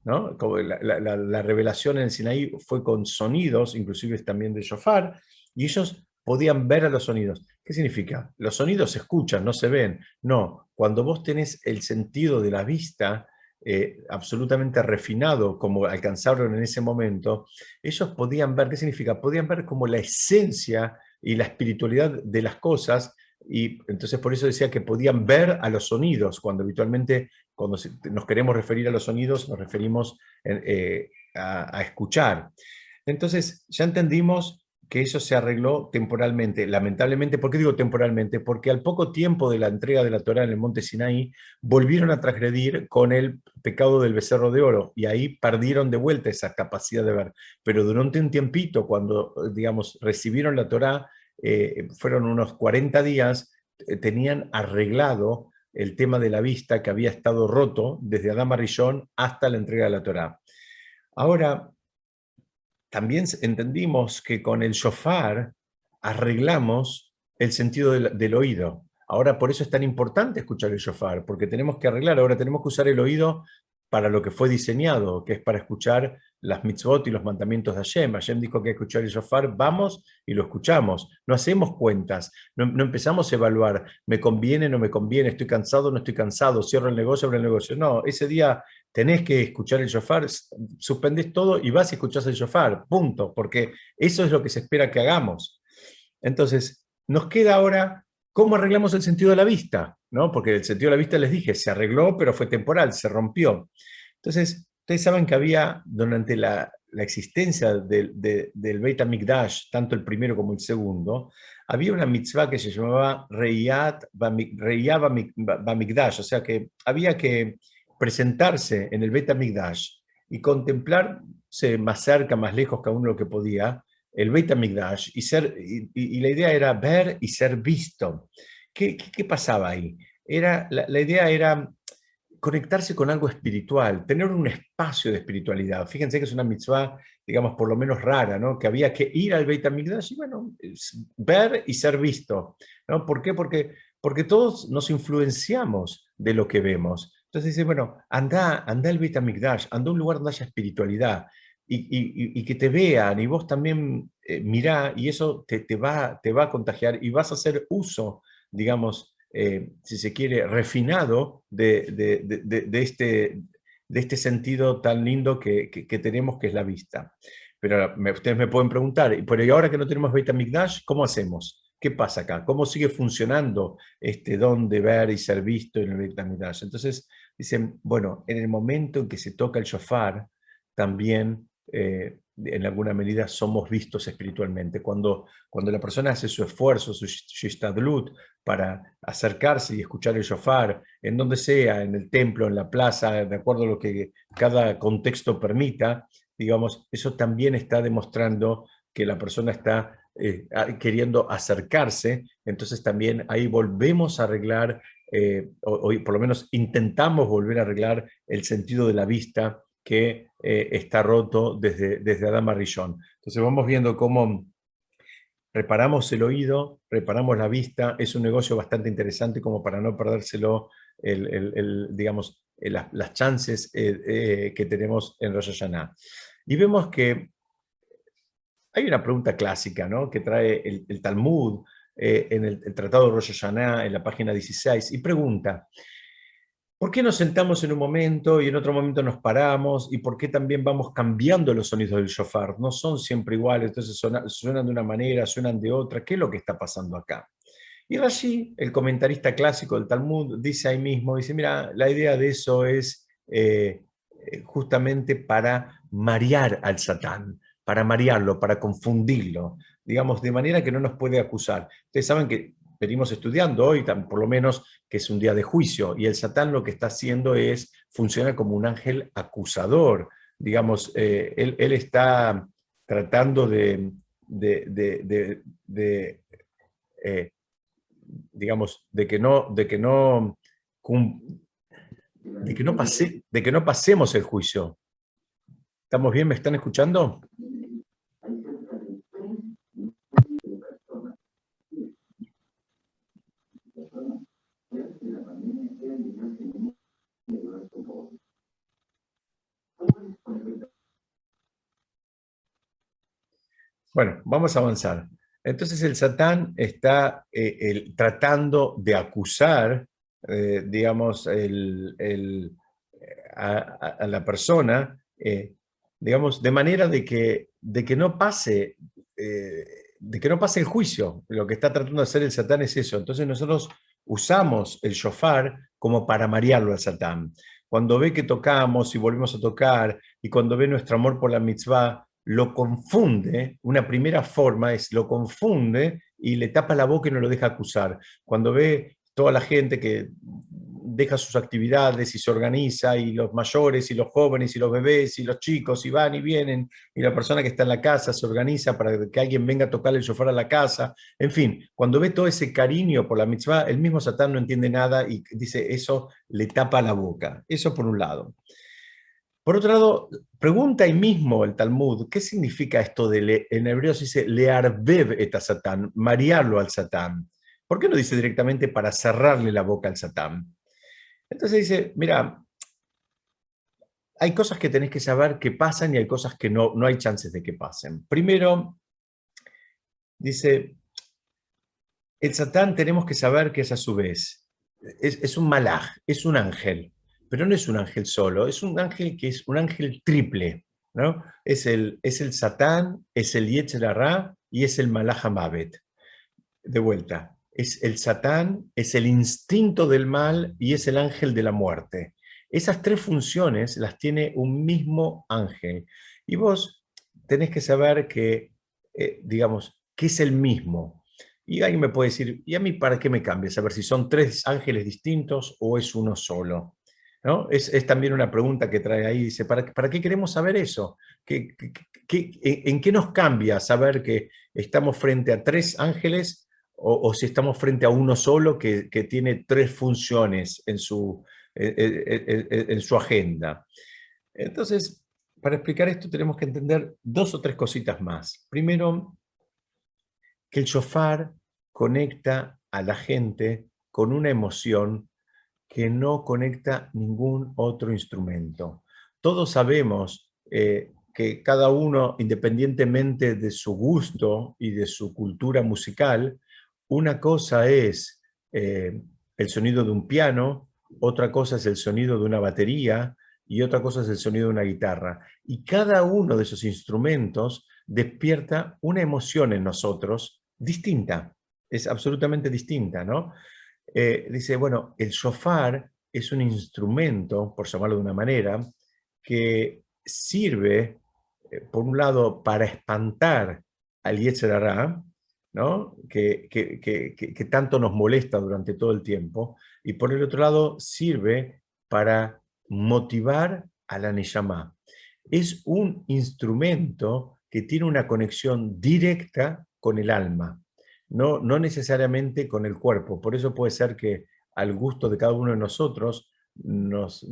¿no? Como la revelación en el Sinaí fue con sonidos, inclusive también de shofar, y ellos podían ver a los sonidos. ¿Qué significa? Los sonidos se escuchan, no se ven. No, cuando vos tenés el sentido de la vista absolutamente refinado, como alcanzaron en ese momento, ellos podían ver, ¿qué significa? Podían ver como la esencia y la espiritualidad de las cosas, y entonces por eso decía que podían ver a los sonidos, cuando habitualmente cuando nos queremos referir a los sonidos nos referimos a escuchar. Entonces ya entendimos que eso se arregló temporalmente. Lamentablemente, ¿por qué digo temporalmente? Porque al poco tiempo de la entrega de la Torá en el monte Sinaí, volvieron a transgredir con el pecado del becerro de oro, y ahí perdieron de vuelta esa capacidad de ver. Pero durante un tiempito, cuando, digamos, recibieron la Torá, fueron unos 40 días, tenían arreglado el tema de la vista que había estado roto desde Adán Rishon hasta la entrega de la Torá. Ahora, también entendimos que con el shofar arreglamos el sentido del oído. Ahora, por eso es tan importante escuchar el shofar, porque tenemos que arreglar, ahora tenemos que usar el oído para lo que fue diseñado, que es para escuchar las mitzvot y los mandamientos de Hashem. Hashem dijo que hay que escuchar el shofar, vamos y lo escuchamos. No hacemos cuentas, no empezamos a evaluar, me conviene, no me conviene, estoy cansado, no estoy cansado, cierro el negocio, abro el negocio. No, ese día tenés que escuchar el shofar, suspendés todo y vas y escuchás el shofar, punto, porque eso es lo que se espera que hagamos. Entonces, nos queda ahora cómo arreglamos el sentido de la vista, ¿no? Porque el sentido de la vista, les dije, se arregló, pero fue temporal, se rompió. Entonces, ustedes saben que había, durante la existencia del Beit HaMikdash, tanto el primero como el segundo, había una mitzvah que se llamaba Reiyat Bamikdash, o sea que había que presentarse en el Beit HaMikdash y contemplarse más cerca, más lejos cada uno lo que podía, el Beit HaMikdash, y la idea era ver y ser visto. ¿Qué pasaba ahí? La idea era conectarse con algo espiritual, tener un espacio de espiritualidad. Fíjense que es una mitzvah, digamos, por lo menos rara, ¿no? Que había que ir al Beit HaMikdash y, bueno, ver y ser visto, ¿no? ¿Por qué? Porque todos nos influenciamos de lo que vemos. Entonces dice, bueno, anda al Beit HaMikdash, anda a un lugar donde haya espiritualidad y que te vean y vos también mirá y eso te va a contagiar y vas a hacer uso, digamos, si se quiere, refinado de este sentido tan lindo que tenemos, que es la vista. Pero ustedes me pueden preguntar, pero ¿y ahora que no tenemos Beit HaMikdash, cómo hacemos? ¿Qué pasa acá? ¿Cómo sigue funcionando este don de ver y ser visto en el Beit HaMikdash? Entonces dicen, bueno, en el momento en que se toca el shofar, también en alguna medida somos vistos espiritualmente. Cuando la persona hace su esfuerzo, su shtadlut, para acercarse y escuchar el shofar, en donde sea, en el templo, en la plaza, de acuerdo a lo que cada contexto permita, digamos, eso también está demostrando que la persona está queriendo acercarse, entonces también ahí volvemos a arreglar, o por lo menos intentamos volver a arreglar el sentido de la vista que está roto desde Adán Rishon. Entonces vamos viendo cómo reparamos el oído, reparamos la vista, es un negocio bastante interesante como para no perdérselo, digamos, las chances que tenemos en Rosh Hashanah. Y vemos que hay una pregunta clásica, ¿no?, que trae el Talmud en el Tratado de Rosh Hashanah, en la página 16, y pregunta, ¿por qué nos sentamos en un momento y en otro momento nos paramos? ¿Y por qué también vamos cambiando los sonidos del shofar? No son siempre iguales, entonces suenan de una manera, suenan de otra. ¿Qué es lo que está pasando acá? Y Rashi, el comentarista clásico del Talmud, dice ahí mismo, dice, mira, la idea de eso es justamente para marear al Satán, para marearlo, para confundirlo, digamos, de manera que no nos puede acusar. Ustedes saben que venimos estudiando hoy, por lo menos, que es un día de juicio, y el Satán lo que está haciendo es, funciona como un ángel acusador, digamos, él está tratando eh, digamos, de que no pasemos el juicio. ¿Estamos bien? ¿Me están escuchando? Bueno, vamos a avanzar. Entonces el Satán está tratando de acusar, digamos, a la persona, digamos, de manera de que no pase, de que no pase el juicio. Lo que está tratando de hacer el Satán es eso. Entonces nosotros usamos el shofar como para marearlo al Satán. Cuando ve que tocamos y volvemos a tocar, y cuando ve nuestro amor por la mitzvah, lo confunde. Una primera forma es lo confunde y le tapa la boca y no lo deja acusar. Cuando ve toda la gente que deja sus actividades y se organiza, y los mayores y los jóvenes y los bebés y los chicos, y van y vienen, y la persona que está en la casa se organiza para que alguien venga a tocarle el shofar a la casa, en fin, cuando ve todo ese cariño por la mitzvah, el mismo Satán no entiende nada y dice, eso le tapa la boca. Eso por un lado. Por otro lado, pregunta ahí mismo el Talmud, ¿qué significa esto de, en hebreo se dice learbev et a Satán, marearlo al Satán? ¿Por qué no dice directamente para cerrarle la boca al Satán? Entonces dice, mira, hay cosas que tenés que saber que pasan y hay cosas que no hay chances de que pasen. Primero, dice, el Satán tenemos que saber que es a su vez, es un malaj, es un ángel, pero no es un ángel solo, es un ángel que es un ángel triple, ¿no? Es el Satán, es el Yetzer Hará y es el malaj Hamavet. De vuelta, es el Satán, es el instinto del mal y es el ángel de la muerte. Esas tres funciones las tiene un mismo ángel. Y vos tenés que saber que, digamos, que es el mismo. Y alguien me puede decir, ¿y a mí para qué me cambia? Saber si son tres ángeles distintos o es uno solo. ¿No? Es también una pregunta que trae ahí, dice, ¿para qué queremos saber eso? ¿En qué nos cambia saber que estamos frente a tres ángeles o si estamos frente a uno solo que tiene tres funciones en su agenda. Entonces, para explicar esto tenemos que entender dos o tres cositas más. Primero, que el shofar conecta a la gente con una emoción que no conecta ningún otro instrumento. Todos sabemos que cada uno, independientemente de su gusto y de su cultura musical, una cosa es el sonido de un piano, otra cosa es el sonido de una batería y otra cosa es el sonido de una guitarra. Y cada uno de esos instrumentos despierta una emoción en nosotros distinta, es absolutamente distinta, ¿no? Dice, bueno, el shofar es un instrumento, por llamarlo de una manera, que sirve, por un lado, para espantar al Yetzer Hará, ¿no? Que tanto nos molesta durante todo el tiempo, y por el otro lado, sirve para motivar a la Neyamá. Es un instrumento que tiene una conexión directa con el alma, no necesariamente con el cuerpo. Por eso puede ser que al gusto de cada uno de nosotros nos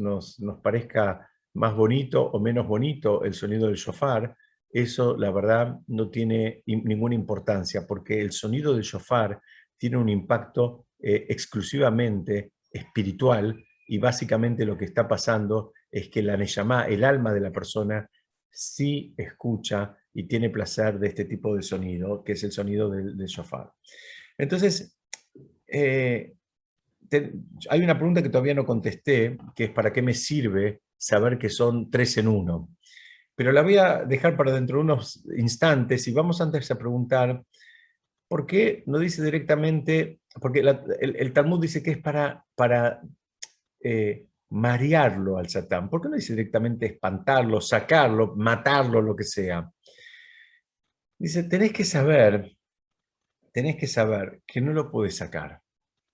parezca más bonito o menos bonito el sonido del shofar. Eso, la verdad, no tiene ninguna importancia, porque el sonido del shofar tiene un impacto exclusivamente espiritual, y básicamente lo que está pasando es que la neyamá, el alma de la persona, sí escucha y tiene placer de este tipo de sonido, que es el sonido del shofar. Entonces, eh, hay una pregunta que todavía no contesté, que es ¿para qué me sirve saber que son tres en uno? Pero la voy a dejar para dentro de unos instantes, y vamos antes a preguntar ¿por qué no dice directamente? Porque el Talmud dice que es para marearlo al Satán. ¿Por qué no dice directamente espantarlo, sacarlo, matarlo, lo que sea? Dice, tenés que saber que no lo puedes sacar.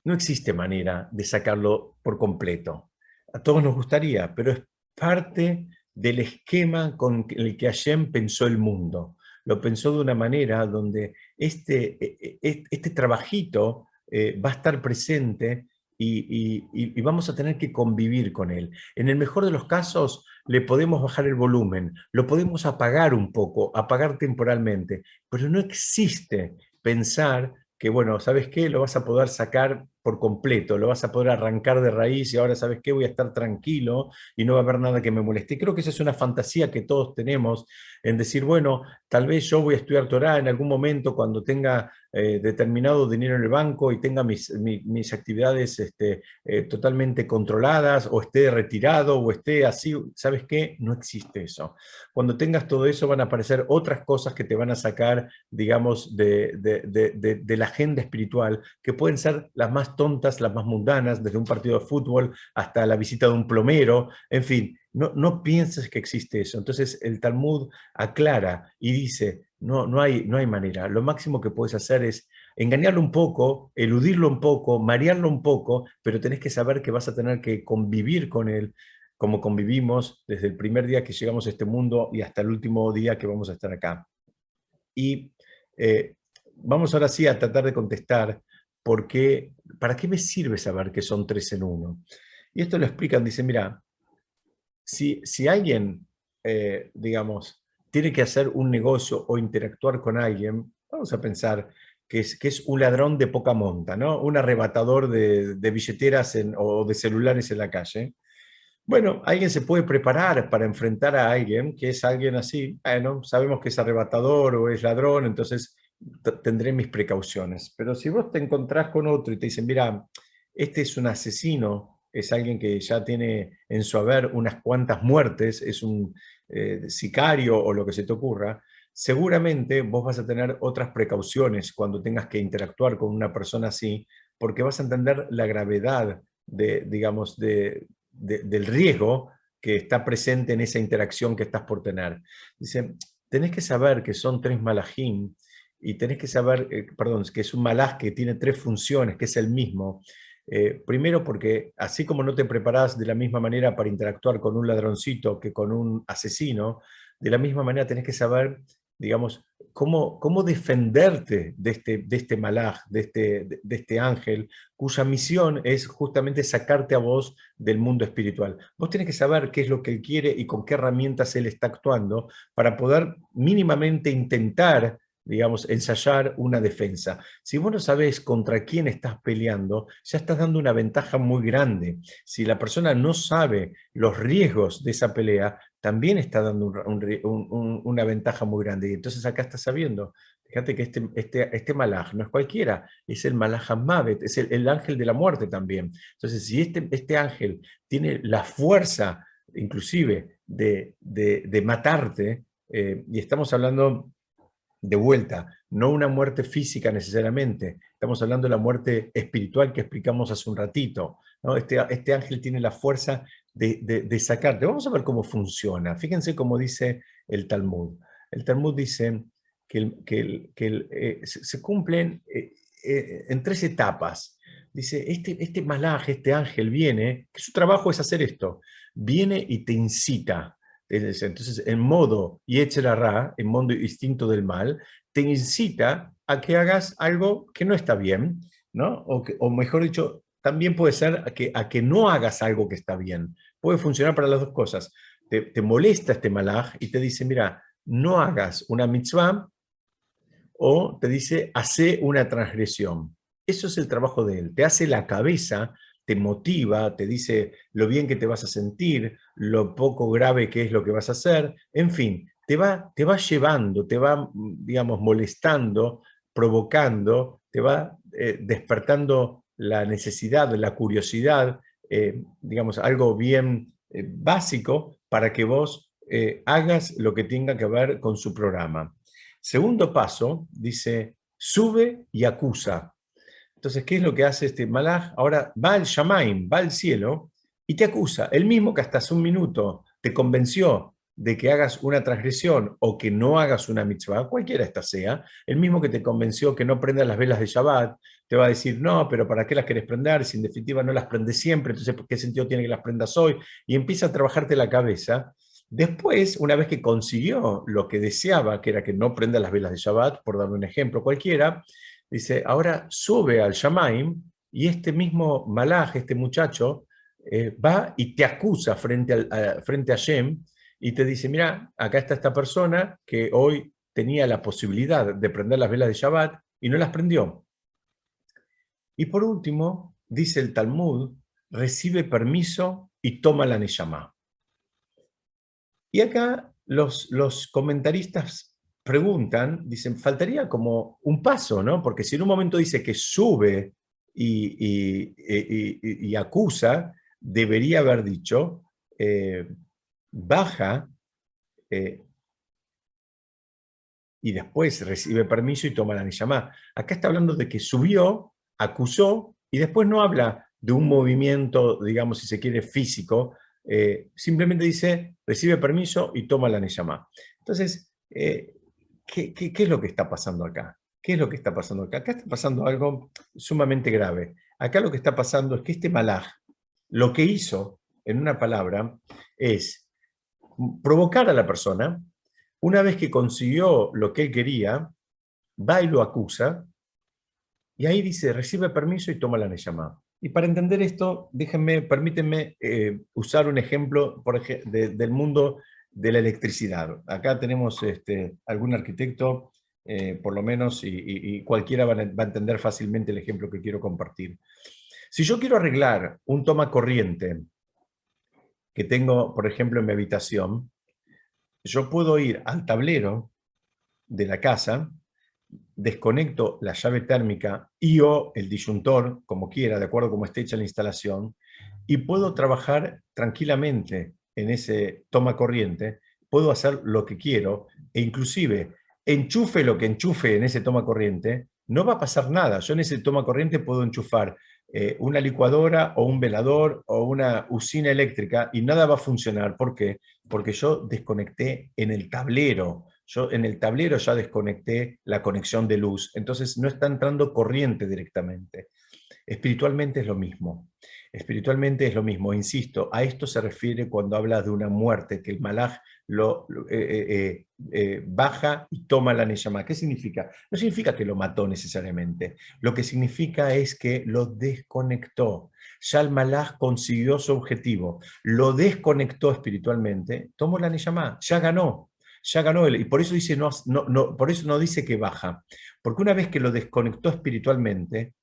No existe manera de sacarlo por completo. A todos nos gustaría, pero es parte del esquema con el que Hashem pensó el mundo. Lo pensó de una manera donde este trabajito va a estar presente, y vamos a tener que convivir con él. En el mejor de los casos, le podemos bajar el volumen, lo podemos apagar un poco, apagar temporalmente, pero no existe pensar que, bueno, ¿sabes qué? Lo vas a poder sacar por completo, lo vas a poder arrancar de raíz, y ahora, ¿sabes qué? Voy a estar tranquilo y no va a haber nada que me moleste. Creo que esa es una fantasía que todos tenemos, en decir, bueno, tal vez yo voy a estudiar Torah en algún momento cuando tenga determinado dinero en el banco y tenga mis actividades totalmente controladas, o esté retirado, o esté así. ¿Sabes qué? No existe eso. Cuando tengas todo eso, van a aparecer otras cosas que te van a sacar, digamos, de la agenda espiritual, que pueden ser las más tontas, las más mundanas, desde un partido de fútbol hasta la visita de un plomero, en fin, no pienses que existe eso. Entonces el Talmud aclara y dice, no hay manera, lo máximo que puedes hacer es engañarlo un poco, eludirlo un poco, marearlo un poco, pero tenés que saber que vas a tener que convivir con él, como convivimos desde el primer día que llegamos a este mundo y hasta el último día que vamos a estar acá. Y eh, vamos ahora sí a tratar de contestar ¿para qué me sirve saber que son tres en uno? Y esto lo explican, dice, mira, si alguien, digamos, tiene que hacer un negocio o interactuar con alguien, vamos a pensar que es un ladrón de poca monta, ¿no? Un arrebatador de billeteras o de celulares en la calle. Bueno, alguien se puede preparar para enfrentar a alguien que es alguien así. Bueno, sabemos que es arrebatador o es ladrón, entonces tendré mis precauciones. Pero si vos te encontrás con otro y te dicen, mira, este es un asesino, es alguien que ya tiene en su haber unas cuantas muertes, es un sicario o lo que se te ocurra, seguramente vos vas a tener otras precauciones cuando tengas que interactuar con una persona así, porque vas a entender la gravedad digamos, del riesgo que está presente en esa interacción que estás por tener. Dice, tenés que saber que son tres malajim, y tenés que saber, perdón, que es un malaj que tiene tres funciones, que es el mismo. Primero porque así como no te preparás de la misma manera para interactuar con un ladroncito que con un asesino, de la misma manera tenés que saber digamos, cómo defenderte de este malaj, de este ángel, cuya misión es justamente sacarte a vos del mundo espiritual. Vos tenés que saber qué es lo que él quiere y con qué herramientas él está actuando para poder mínimamente intentar, digamos, ensayar una defensa. Si vos no sabés contra quién estás peleando, ya estás dando una ventaja muy grande. Si la persona no sabe los riesgos de esa pelea, también está dando una ventaja muy grande. Y entonces acá está sabiendo, fíjate que este malaj no es cualquiera, es el malaj Hammavet, es el ángel de la muerte también. Entonces, si este ángel tiene la fuerza, inclusive, de matarte, y estamos hablando de vuelta, no una muerte física necesariamente, estamos hablando de la muerte espiritual que explicamos hace un ratito, ¿no? Este ángel tiene la fuerza de sacarte. Vamos a ver cómo funciona. Fíjense cómo dice el Talmud. El Talmud dice se cumplen en 3 etapas. Dice, este malaj, este ángel viene, que su trabajo es hacer esto, viene y te incita. Entonces, en modo Yetzer Hara, en modo instinto del mal, te incita a que hagas algo que no está bien, ¿no? O mejor dicho, también puede ser a que no hagas algo que está bien. Puede funcionar para las dos cosas. Te molesta este malaj y te dice, mira, no hagas una mitzvah, o te dice, hace una transgresión. Eso es el trabajo de él. Te hace la cabeza, te motiva, te dice lo bien que te vas a sentir, lo poco grave que es lo que vas a hacer, en fin, te va llevando, te va, digamos, molestando, provocando, te va despertando la necesidad, la curiosidad, digamos, algo bien básico para que vos hagas lo que tenga que ver con su programa. Segundo paso, dice, sube y acusa. Entonces, ¿qué es lo que hace este malaj? Ahora va al Shamaim, va al cielo y te acusa. El mismo que hasta hace un minuto te convenció de que hagas una transgresión o que no hagas una mitzvah, cualquiera esta sea, el mismo que te convenció que no prendas las velas de Shabbat, te va a decir, no, pero ¿para qué las querés prender? Si en definitiva no las prendes siempre, entonces ¿qué sentido tiene que las prendas hoy? Y empieza a trabajarte la cabeza. Después, una vez que consiguió lo que deseaba, que era que no prenda las velas de Shabbat, por dar un ejemplo cualquiera, dice, ahora sube al Shamaim y este mismo malaj, este muchacho, va y te acusa frente a Shem y te dice, mira, acá está esta persona que hoy tenía la posibilidad de prender las velas de Shabbat y no las prendió. Y por último, dice el Talmud, recibe permiso y toma la Neyamá. Y acá los comentaristas preguntan, dicen, faltaría como un paso, ¿no? Porque si en un momento dice que sube y acusa, debería haber dicho, baja y después recibe permiso y toma la niyamá. Acá está hablando de que subió, acusó, y después no habla de un movimiento, digamos, si se quiere, físico, simplemente dice, recibe permiso y toma la niyamá. Entonces, ¿qué es lo que está pasando acá? ¿Qué es lo que está pasando acá? Acá está pasando algo sumamente grave. Acá lo que está pasando es que este malaj, lo que hizo, en una palabra, es provocar a la persona. Una vez que consiguió lo que él quería, va y lo acusa, y ahí dice, recibe permiso y toma la neyamá. Y para entender esto, permítanme usar un ejemplo del mundo de la electricidad. Acá tenemos algún arquitecto, por lo menos, y cualquiera va a entender fácilmente el ejemplo que quiero compartir. Si yo quiero arreglar un toma corriente que tengo, por ejemplo, en mi habitación, yo puedo ir al tablero de la casa, desconecto la llave térmica y o el disyuntor, como quiera, de acuerdo a cómo esté hecha la instalación, y puedo trabajar tranquilamente en ese toma corriente, puedo hacer lo que quiero, e inclusive enchufe lo que enchufe en ese toma corriente, no va a pasar nada. Yo en ese toma corriente puedo enchufar una licuadora o un velador o una usina eléctrica y nada va a funcionar. ¿Por qué? Porque yo desconecté en el tablero. Yo en el tablero ya desconecté la conexión de luz, entonces no está entrando corriente directamente. Espiritualmente es lo mismo. Espiritualmente es lo mismo, insisto, a esto se refiere cuando habla de una muerte, que el malaj baja y toma la neyamá. ¿Qué significa? No significa que lo mató necesariamente, lo que significa es que lo desconectó. Ya el malaj consiguió su objetivo, lo desconectó espiritualmente, tomó la neyamá, ya ganó él, y por eso dice por eso no dice que baja, porque una vez que lo desconectó espiritualmente,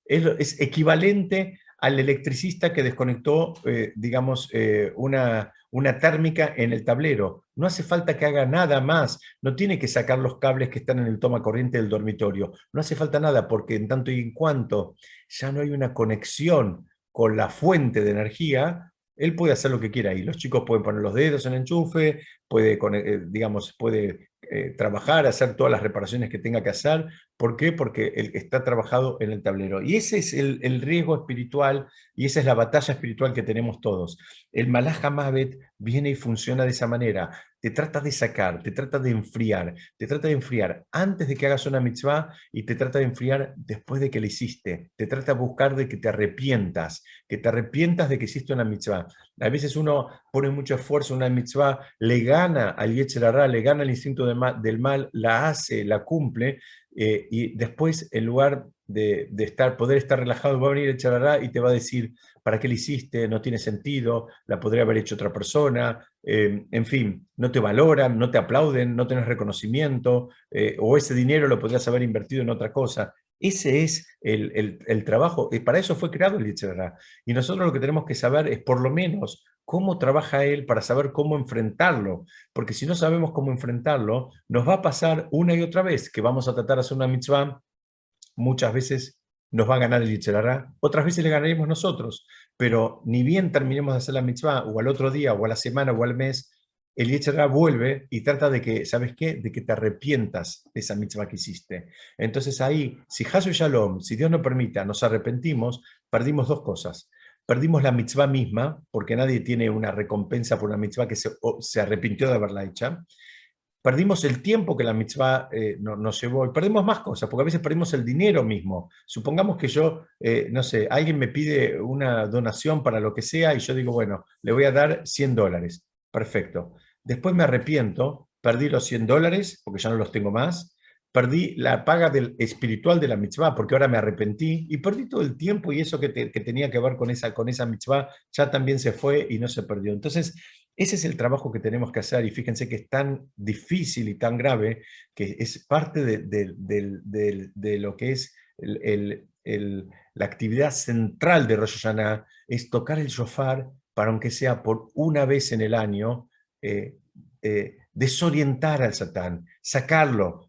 es equivalente al electricista que desconectó, digamos, una térmica en el tablero. No hace falta que haga nada más, no tiene que sacar los cables que están en el toma corriente del dormitorio, no hace falta nada, porque en tanto y en cuanto ya no hay una conexión con la fuente de energía, él puede hacer lo que quiera y los chicos pueden poner los dedos en el enchufe, puede, digamos, puede trabajar, hacer todas las reparaciones que tenga que hacer. ¿Por qué? Porque él está trabajado en el tablero. Y ese es el riesgo espiritual y esa es la batalla espiritual que tenemos todos. El Malaj Mavet viene y funciona de esa manera. Te trata de sacar, te trata de enfriar antes de que hagas una mitzvah y te trata de enfriar después de que la hiciste. Te trata de buscar de que te arrepientas de que hiciste una mitzvah. A veces uno pone mucho esfuerzo en una mitzvah, le gana al Yetzer Hara, le gana el instinto del mal, la hace, la cumple, y después, en lugar de poder estar relajado, va a venir el charará y te va a decir, ¿para qué lo hiciste? No tiene sentido, la podría haber hecho otra persona, en fin, no te valoran, no te aplauden, no tenés reconocimiento, o ese dinero lo podrías haber invertido en otra cosa. Ese es el trabajo, y para eso fue creado el Yetzer Hara. Y nosotros lo que tenemos que saber es por lo menos cómo trabaja él para saber cómo enfrentarlo, porque si no sabemos cómo enfrentarlo, nos va a pasar una y otra vez que vamos a tratar de hacer una mitzvah, muchas veces nos va a ganar el Yetzer Hara, otras veces le ganaremos nosotros, pero ni bien terminemos de hacer la mitzvah, o al otro día, o a la semana, o al mes, el Yetzer Hara vuelve y trata de que, ¿sabes qué? De que te arrepientas de esa mitzvah que hiciste. Entonces ahí, si Hasu Shalom, si Dios nos permita, nos arrepentimos, perdimos dos cosas. Perdimos la mitzvah misma, porque nadie tiene una recompensa por una mitzvah que se arrepintió de haberla hecha. Perdimos el tiempo que la mitzvah nos llevó y perdimos más cosas, porque a veces perdimos el dinero mismo. Supongamos que yo, no sé, alguien me pide una donación para lo que sea y yo digo, bueno, le voy a dar $100. Perfecto. Después me arrepiento, perdí los $100 porque ya no los tengo más, perdí la paga espiritual de la mitzvah porque ahora me arrepentí y perdí todo el tiempo y eso que tenía que ver con esa mitzvah ya también se fue y no se perdió. Entonces, ese es el trabajo que tenemos que hacer y fíjense que es tan difícil y tan grave que es parte de lo que es la actividad central de Rosh Hashanah, es tocar el shofar para, aunque sea por una vez en el año, desorientar al Satán, sacarlo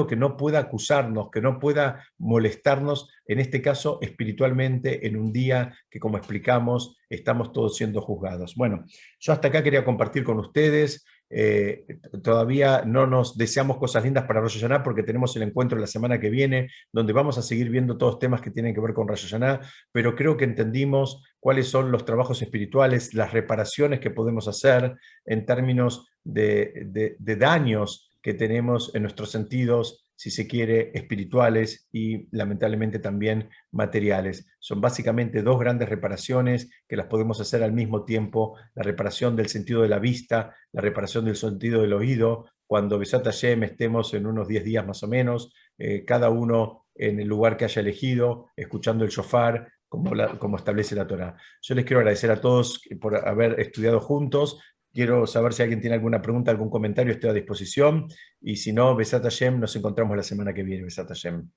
que no pueda acusarnos, que no pueda molestarnos, en este caso espiritualmente, en un día que, como explicamos, estamos todos siendo juzgados. Bueno, yo hasta acá quería compartir con ustedes. Todavía no nos deseamos cosas lindas para Rosh Hashanah porque tenemos el encuentro la semana que viene, donde vamos a seguir viendo todos temas que tienen que ver con Rosh Hashanah, pero creo que entendimos cuáles son los trabajos espirituales, las reparaciones que podemos hacer en términos de daños que tenemos en nuestros sentidos, si se quiere, espirituales y lamentablemente también materiales. Son básicamente dos grandes reparaciones que las podemos hacer al mismo tiempo: la reparación del sentido de la vista, la reparación del sentido del oído, cuando Besat Hashem estemos en unos 10 días más o menos, cada uno en el lugar que haya elegido, escuchando el shofar, como establece la Torá. Yo les quiero agradecer a todos por haber estudiado juntos. Quiero saber si alguien tiene alguna pregunta, algún comentario, estoy a disposición. Y si no, Besat Hashem, nos encontramos la semana que viene, Besat Hashem.